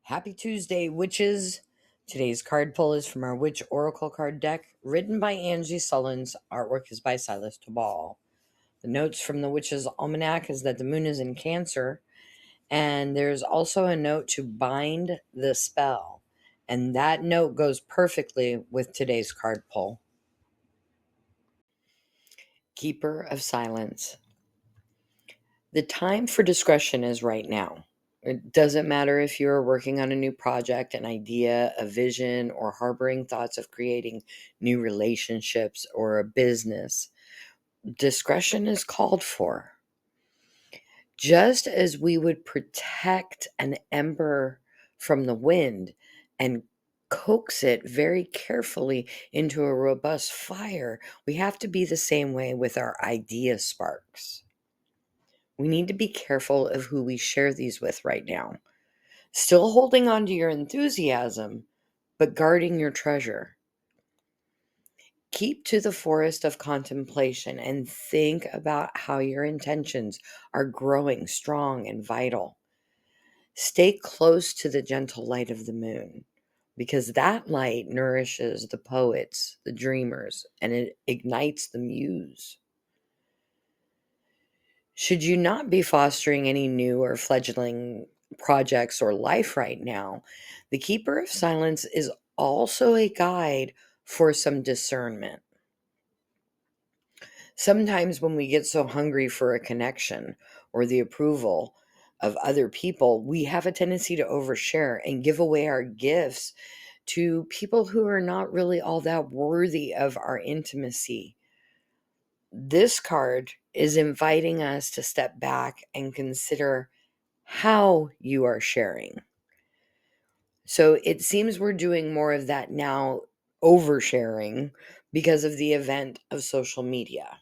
Happy Tuesday, witches. Today's card pull is from our Witch Oracle card deck, written by Angie Sullins. Artwork is by Silas Tabal. The notes from the Witch's Almanac is that the moon is in Cancer, and there's also a note to bind the spell. And that note goes perfectly with today's card pull. Keeper of Silence. The time for discretion is right now. It doesn't matter if you're working on a new project, an idea, a vision, or harboring thoughts of creating new relationships or a business. Discretion is called for. Just as we would protect an ember from the wind and coax it very carefully into a robust fire, we have to be the same way with our idea sparks. We need to be careful of who we share these with right now. Still holding on to your enthusiasm, but guarding your treasure. Keep to the forest of contemplation and think about how your intentions are growing strong and vital. Stay close to the gentle light of the moon, because that light nourishes the poets, the dreamers, and it ignites the muse. Should you not be fostering any new or fledgling projects or life right now, the Keeper of Silence is also a guide for some discernment. Sometimes when we get so hungry for a connection or the approval of other people, we have a tendency to overshare and give away our gifts to people who are not really all that worthy of our intimacy. This card is inviting us to step back and consider how you are sharing. So it seems we're doing more of that now, oversharing, because of the event of social media.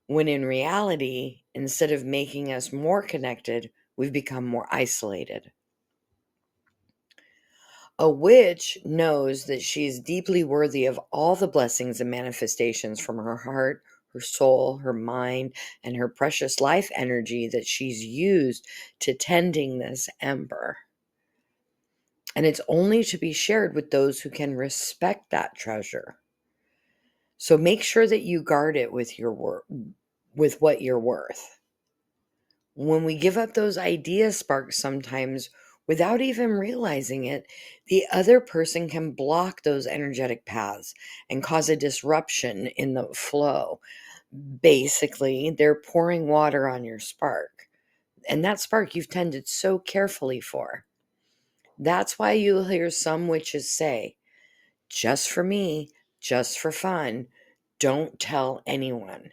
When in reality, instead of making us more connected, we've become more isolated. A witch knows that she is deeply worthy of all the blessings and manifestations from her heart, her soul, her mind, and her precious life energy that she's used to tending this ember. And it's only to be shared with those who can respect that treasure. So make sure that you guard it with with what you're worth. When we give up those idea sparks sometimes without even realizing it, the other person can block those energetic paths and cause a disruption in the flow. Basically, they're pouring water on your spark. And that spark you've tended so carefully for. That's why you'll hear some witches say, just for me, just for fun, don't tell anyone.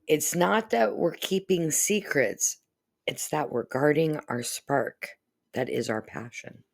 It's not that we're keeping secrets, it's that we're guarding our spark. That is our passion.